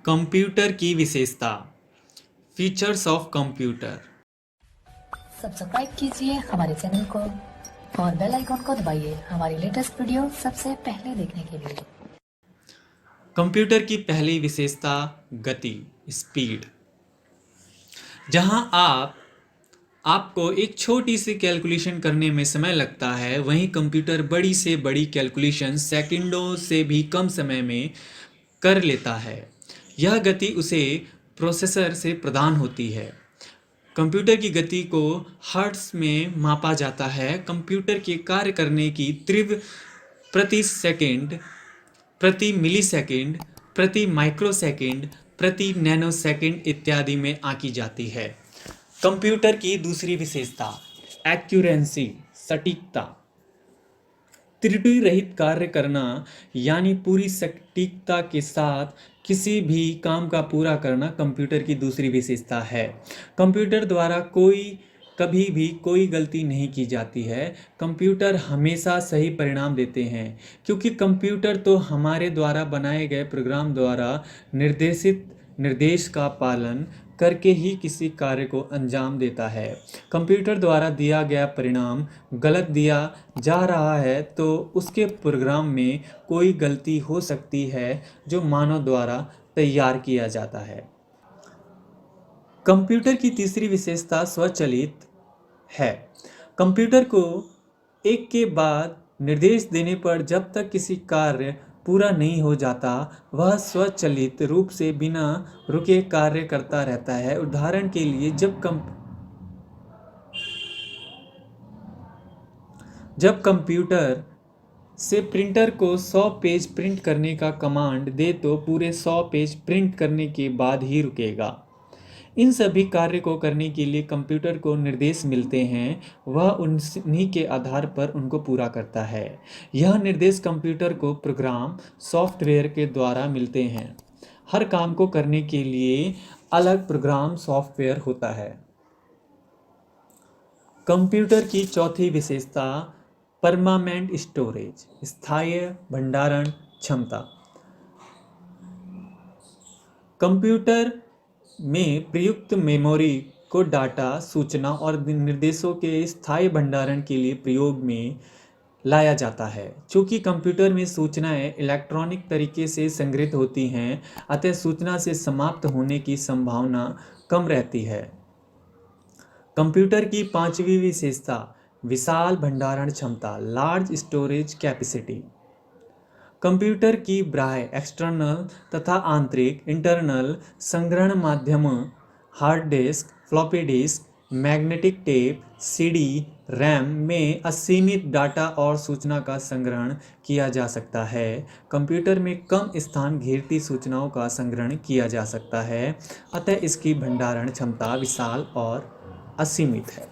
Computer की विशेषता। Features of computer. Subscribe कीजिए हमारे चैनल को और बेल आइकॉन को दबाइए हमारी लेटेस्ट वीडियो सबसे पहले देखने के लिए। कंप्यूटर की पहली विशेषता गति, स्पीड। जहां आपको एक छोटी सी कैलकुलेशन करने में समय लगता है, वहीं कंप्यूटर बड़ी से बड़ी कैलकुलेशन सेकंडों से भी कम समय में कर लेता है। यह गति उसे प्रोसेसर से प्रदान होती है। कंप्यूटर की गति को हर्ट्ज में मापा जाता है। कंप्यूटर के कार्य करने की तीव्र प्रति सेकंड, प्रति मिलीसेकंड, प्रति माइक्रोसेकंड, प्रति नैनोसेकंड इत्यादि में आंकी जाती है। कंप्यूटर की दूसरी विशेषता एक्यूरेंसी, सटीकता। त्रुटि रहित कार्य करना यानी पूरी सटीकता के साथ किसी भी काम का पूरा करना कंप्यूटर की दूसरी विशेषता है। कंप्यूटर द्वारा कभी भी कोई गलती नहीं की जाती है। कंप्यूटर हमेशा सही परिणाम देते हैं, क्योंकि कंप्यूटर तो हमारे द्वारा बनाए गए प्रोग्राम द्वारा निर्देशित निर्देश का पालन करके ही किसी कार्य को अंजाम देता है। कंप्यूटर द्वारा दिया गया परिणाम गलत दिया जा रहा है तो उसके प्रोग्राम में कोई गलती हो सकती है जो मानव द्वारा तैयार किया जाता है। कंप्यूटर की तीसरी विशेषता स्वचालित है। कंप्यूटर को एक के बाद निर्देश देने पर जब तक किसी कार्य पूरा नहीं हो जाता, वह स्वचालित रूप से बिना रुके कार्य करता रहता है। उदाहरण के लिए, जब कंप्यूटर से प्रिंटर को 100 पेज प्रिंट करने का कमांड दे तो पूरे 100 पेज प्रिंट करने के बाद ही रुकेगा। इन सभी कार्य को करने के लिए कंप्यूटर को निर्देश मिलते हैं, वह उन्हीं के आधार पर उनको पूरा करता है। यह निर्देश कंप्यूटर को प्रोग्राम सॉफ्टवेयर के द्वारा मिलते हैं। हर काम को करने के लिए अलग प्रोग्राम सॉफ्टवेयर होता है। कंप्यूटर की चौथी विशेषता परमानेंट स्टोरेज, स्थायी भंडारण क्षमता। कंप्यूटर में प्रयुक्त मेमोरी को डाटा, सूचना और निर्देशों के स्थायी भंडारण के लिए प्रयोग में लाया जाता है। चूँकि कंप्यूटर में सूचनाएं इलेक्ट्रॉनिक तरीके से संग्रहित होती हैं, अतः सूचना से समाप्त होने की संभावना कम रहती है। कंप्यूटर की पांचवी विशेषता विशाल भंडारण क्षमता, लार्ज स्टोरेज कैपेसिटी। कंप्यूटर की बाह्य एक्सटर्नल तथा आंतरिक इंटरनल संग्रहण माध्यम hard disk, floppy disk, magnetic tape, CD, RAM में असीमित डाटा और सूचना का संग्रहण किया जा सकता है। कंप्यूटर में कम स्थान घेरती सूचनाओं का संग्रहण किया जा सकता है, अतः इसकी भंडारण क्षमता विशाल और असीमित है।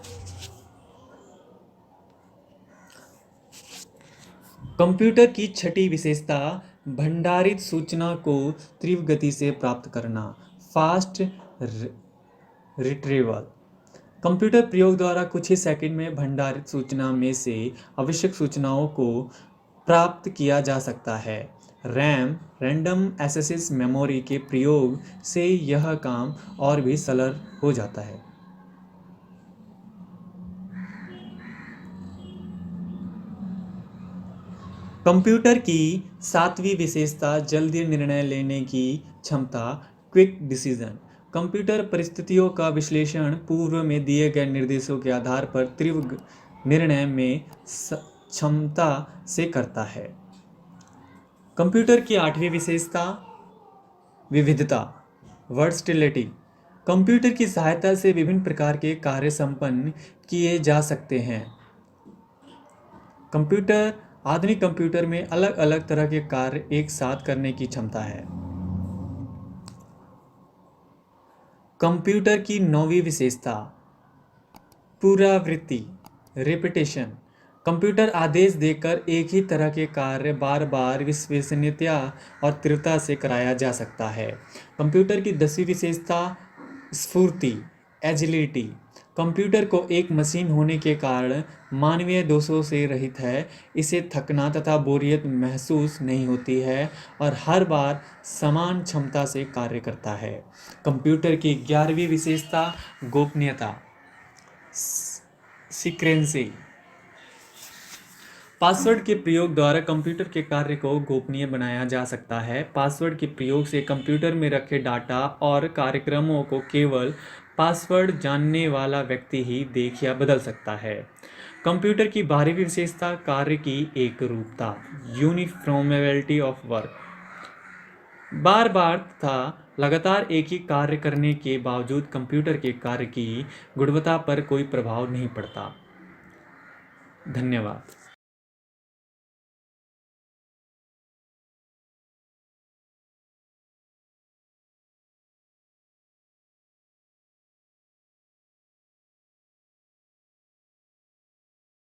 कंप्यूटर की छठी विशेषता भंडारित सूचना को तीव्र गति से प्राप्त करना, फास्ट रिट्रीवल। कंप्यूटर प्रयोग द्वारा कुछ ही सेकंड में भंडारित सूचना में से आवश्यक सूचनाओं को प्राप्त किया जा सकता है। रैम, रैंडम एक्सेस मेमोरी के प्रयोग से यह काम और भी सरल हो जाता है। कंप्यूटर की सातवीं विशेषता जल्दी निर्णय लेने की क्षमता, क्विक डिसीजन। कंप्यूटर परिस्थितियों का विश्लेषण पूर्व में दिए गए निर्देशों के आधार पर तीव्र निर्णय में क्षमता से करता है। कंप्यूटर की आठवीं विशेषता विविधता, वर्सटिलिटी। कंप्यूटर की सहायता से विभिन्न प्रकार के कार्य संपन्न किए जा सकते हैं। आधुनिक कंप्यूटर में अलग अलग तरह के कार्य एक साथ करने की क्षमता है। कंप्यूटर की नौवीं विशेषता पुनरावृत्ति, रिपीटेशन। कंप्यूटर आदेश देकर एक ही तरह के कार्य बार बार विश्वसनीयता और तीव्रता से कराया जा सकता है। कंप्यूटर की 10वीं विशेषता स्फूर्ति, एजिलिटी। कंप्यूटर को एक मशीन होने के कारण मानवीय दोषों से रहित है। इसे थकना तथा बोरियत महसूस नहीं होती है और हर बार समान क्षमता से कार्य करता है। कंप्यूटर की 11वीं विशेषता गोपनीयता, सीक्रेंसी। पासवर्ड के प्रयोग द्वारा कंप्यूटर के कार्य को गोपनीय बनाया जा सकता है। पासवर्ड के प्रयोग से कंप्यूटर में रखे डाटा और कार्यक्रमों को केवल पासवर्ड जानने वाला व्यक्ति ही देख या बदल सकता है। कंप्यूटर की 12वीं विशेषता कार्य की एकरूपता, यूनिफॉर्मेबिलिटी ऑफ वर्क। बार बार तथा लगातार एक ही कार्य करने के बावजूद कंप्यूटर के कार्य की गुणवत्ता पर कोई प्रभाव नहीं पड़ता। धन्यवाद।